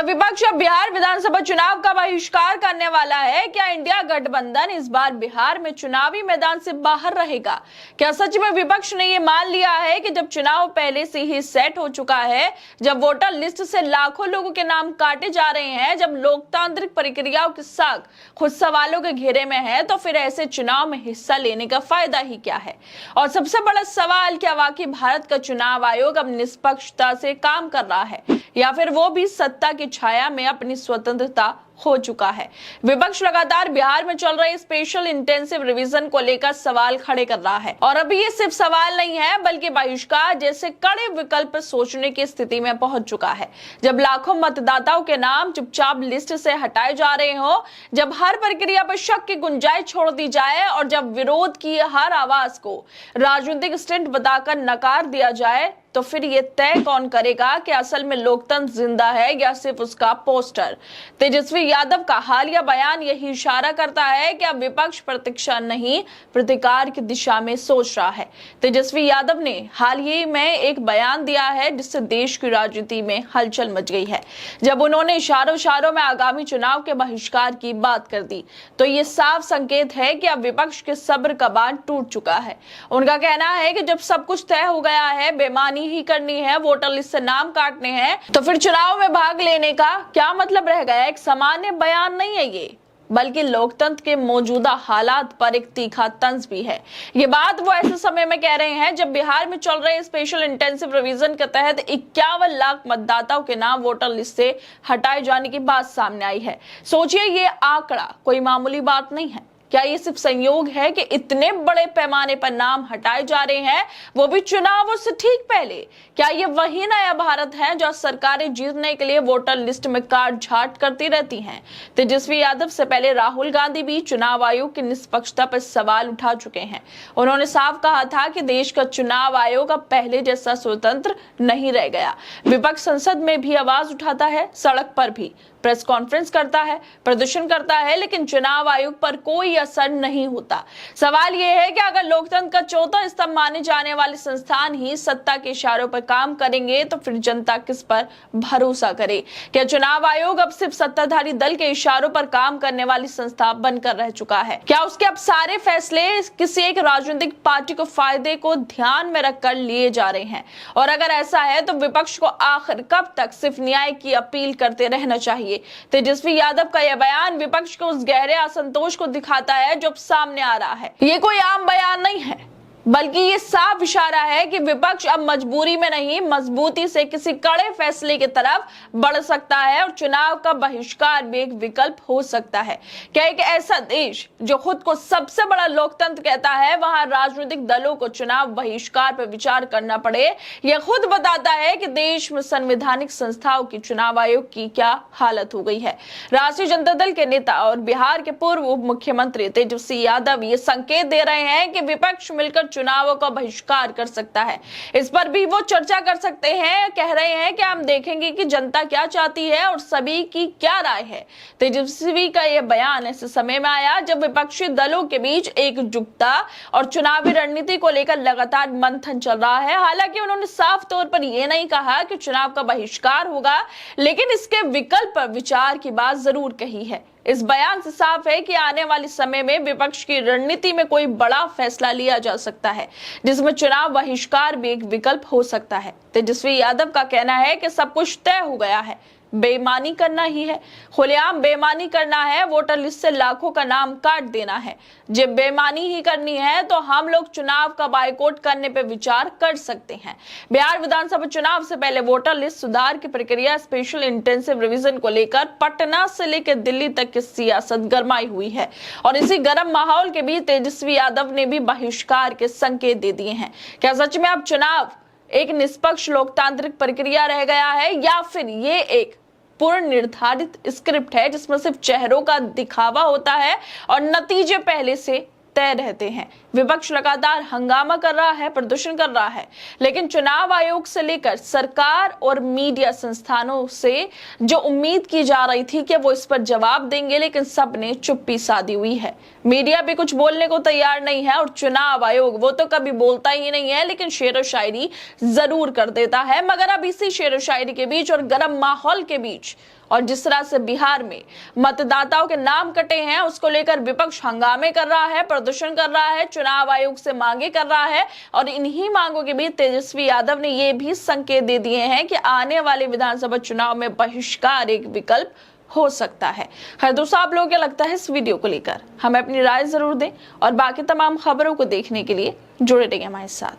जब विपक्ष अब बिहार विधानसभा चुनाव का बहिष्कार करने वाला है, क्या इंडिया गठबंधन इस बार बिहार में चुनावी मैदान से बाहर रहेगा? क्या सच में विपक्ष ने ये मान लिया है कि जब चुनाव पहले से ही सेट हो चुका है, जब वोटर लिस्ट से लाखों लोगों के नाम काटे जा रहे हैं, जब लोकतांत्रिक प्रक्रियाओं की साख खुद सवालों के घेरे में है, तो फिर ऐसे चुनाव में हिस्सा लेने का फायदा ही क्या है? और सबसे बड़ा सवाल, क्या वाकई भारत का चुनाव आयोग अब निष्पक्षता से काम कर रहा है, या फिर वो भी सत्ता की छाया में अपनी स्वतंत्रता हो चुका है? विपक्ष लगातार बिहार में चल रहे स्पेशल इंटेंसिव रिवीजन को लेकर सवाल खड़े कर रहा है, और अभी ये सिर्फ सवाल नहीं है बल्कि बहिष्कार जैसे कड़े विकल्प सोचने की स्थिति में पहुंच चुका है। जब लाखों मतदाताओं के नाम चुपचाप लिस्ट से हटाए जा रहे हो, जब हर प्रक्रिया पर शक की गुंजाइश छोड़ दी जाए, और जब विरोध की हर आवाज को राजनीतिक स्टंट बताकर नकार दिया जाए, तो फिर ये तय कौन करेगा कि असल में लोकतंत्र जिंदा है या सिर्फ उसका पोस्टर? तेजस्वी यादव का हालिया बयान यही इशारा करता है कि अब विपक्ष प्रतीक्षा नहीं, प्रतिकार की दिशा में सोच रहा है। तेजस्वी यादव ने हाल ही में एक बयान दिया है जिससे देश की राजनीति में हलचल मच गई है। जब उन्होंने इशारों में आगामी चुनाव के बहिष्कार की बात कर दी, तो ये साफ संकेत है कि अब विपक्ष के सब्र का बांध टूट चुका है। उनका कहना है कि जब सब कुछ तय हो गया है, बेमानी ही करनी है, वोटर लिस्ट से नाम काटने हैं, तो फिर चुनाव में भाग लेने का क्या मतलब रह गया? एक सामान्य बयान नहीं है ये, बल्कि लोकतंत्र के मौजूदा हालात पर एक तीखा तंज भी है। ये बात वो ऐसे समय में कह रहे हैं जब बिहार में चल रहे स्पेशल इंटेंसिव रिवीजन के तहत 51 लाख मतदाताओं के नाम वोटर लिस्ट से हटाए जाने की बात सामने आई है। सोचिए, ये आंकड़ा कोई मामूली बात नहीं है। क्या ये सिर्फ संयोग है कि इतने बड़े पैमाने पर नाम हटाए जा रहे हैं, वो भी चुनावों से ठीक पहले? क्या ये वही नया भारत है जहां सरकारें जीतने के लिए वोटर लिस्ट में काट छाट करती रहती हैं? तेजस्वी यादव से पहले राहुल गांधी भी चुनाव आयोग की निष्पक्षता पर सवाल उठा चुके हैं। उन्होंने साफ कहा था कि देश का चुनाव आयोग अब पहले जैसा स्वतंत्र नहीं रह गया। विपक्ष संसद में भी आवाज उठाता है, सड़क पर भी प्रेस कॉन्फ्रेंस करता है, प्रदर्शन करता है, लेकिन चुनाव आयोग पर कोई असर नहीं होता। सवाल यह है कि अगर लोकतंत्र का चौथा स्तंभ माने जाने वाले संस्थान ही सत्ता के इशारों पर काम करेंगे, तो फिर जनता किस पर भरोसा करे? क्या चुनाव आयोग अब सिर्फ सत्ताधारी दल के इशारों पर काम करने वाली संस्था बनकर रह चुका है? क्या उसके अब सारे फैसले किसी एक राजनीतिक पार्टी को फायदे को ध्यान में रखकर लिए जा रहे हैं? और अगर ऐसा है तो विपक्ष को आखिर कब तक सिर्फ न्याय की अपील करते रहना चाहिए? तेजस्वी यादव का यह बयान विपक्ष के उस गहरे असंतोष को दिखाता है जो अब सामने आ रहा है। ये कोई आम बयान नहीं है, बल्कि ये साफ इशारा है कि विपक्ष अब मजबूरी में नहीं, मजबूती से किसी कड़े फैसले की तरफ बढ़ सकता है, और चुनाव का बहिष्कार भी एक विकल्प हो सकता है। क्या एक ऐसा देश जो खुद को सबसे बड़ा लोकतंत्र कहता है, वहां राजनीतिक दलों को चुनाव बहिष्कार पर विचार करना पड़े? यह खुद बताता है कि देश में संवैधानिक संस्थाओं की चुनाव आयोग की क्या हालत हो गई है। राष्ट्रीय जनता दल के नेता और बिहार के पूर्व उप मुख्यमंत्री तेजस्वी यादव ये संकेत दे रहे हैं कि विपक्ष मिलकर चुनावों का बहिष्कार कर सकता है। इस पर भी वो चर्चा कर सकते हैं। कह रहे हैं कि हम देखेंगे कि जनता क्या चाहती है और सभी की क्या राय है। तेजस्वी का यह बयान ऐसे समय में आया जब विपक्षी दलों के बीच एकजुटता और चुनावी रणनीति को लेकर लगातार मंथन चल रहा है। हालांकि उन्होंने साफ तौर पर यह नहीं कहा कि चुनाव का बहिष्कार होगा, लेकिन इसके विकल्प पर विचार की बात जरूर कही है। इस बयान से साफ है कि आने वाले समय में विपक्ष की रणनीति में कोई बड़ा फैसला लिया जा सकता है, जिसमें चुनाव बहिष्कार भी एक विकल्प हो सकता है। तेजस्वी यादव का कहना है कि सब कुछ तय हो गया है, बेईमानी करना ही है, खुलेआम बेईमानी करना है, वोटर लिस्ट से लाखों का नाम काट देना है। जब बेईमानी ही करनी है तो हम लोग चुनाव का बायकॉट करने पर विचार कर सकते हैं। बिहार विधानसभा चुनाव से पहले वोटर लिस्ट सुधार की प्रक्रिया स्पेशल इंटेंसिव रिवीजन को लेकर पटना से लेकर दिल्ली तक की सियासत गरमाई हुई है, और इसी गर्म माहौल के बीच तेजस्वी यादव ने भी बहिष्कार के संकेत दे दिए हैं। क्या सच में अब चुनाव एक निष्पक्ष लोकतांत्रिक प्रक्रिया रह गया है, या फिर ये एक पूर्ण निर्धारित स्क्रिप्ट है जिसमें सिर्फ चेहरों का दिखावा होता है और नतीजे पहले से तय रहते हैं? विपक्ष लगातार हंगामा कर रहा है, प्रदर्शन कर रहा है, लेकिन चुनाव आयोग से लेकर सरकार और मीडिया संस्थानों से जो उम्मीद की जा रही थी कि वो इस पर जवाब देंगे, लेकिन सबने चुप्पी साधी हुई है। मीडिया भी कुछ बोलने को तैयार नहीं है, और चुनाव आयोग वो तो कभी बोलता ही नहीं है, लेकिन शेरो शायरी जरूर कर देता है। मगर अब इसी शेरो शायरी के बीच और गर्म माहौल के बीच और जिस तरह से बिहार में मतदाताओं के नाम कटे हैं, उसको लेकर विपक्ष हंगामे कर रहा है, प्रदर्शन कर रहा है, चुनाव आयोग से मांगे कर रहा है। और इन्हीं मांगों के बीच तेजस्वी यादव ने यह भी संकेत दे दिए हैं कि आने वाले विधानसभा चुनाव में बहिष्कार एक विकल्प हो सकता है। खैर दोस्तों, आप लोगों को क्या लगता है इस वीडियो को लेकर? हमें अपनी राय जरूर दें और बाकी तमाम खबरों को देखने के लिए जुड़े रहिए हमारे साथ।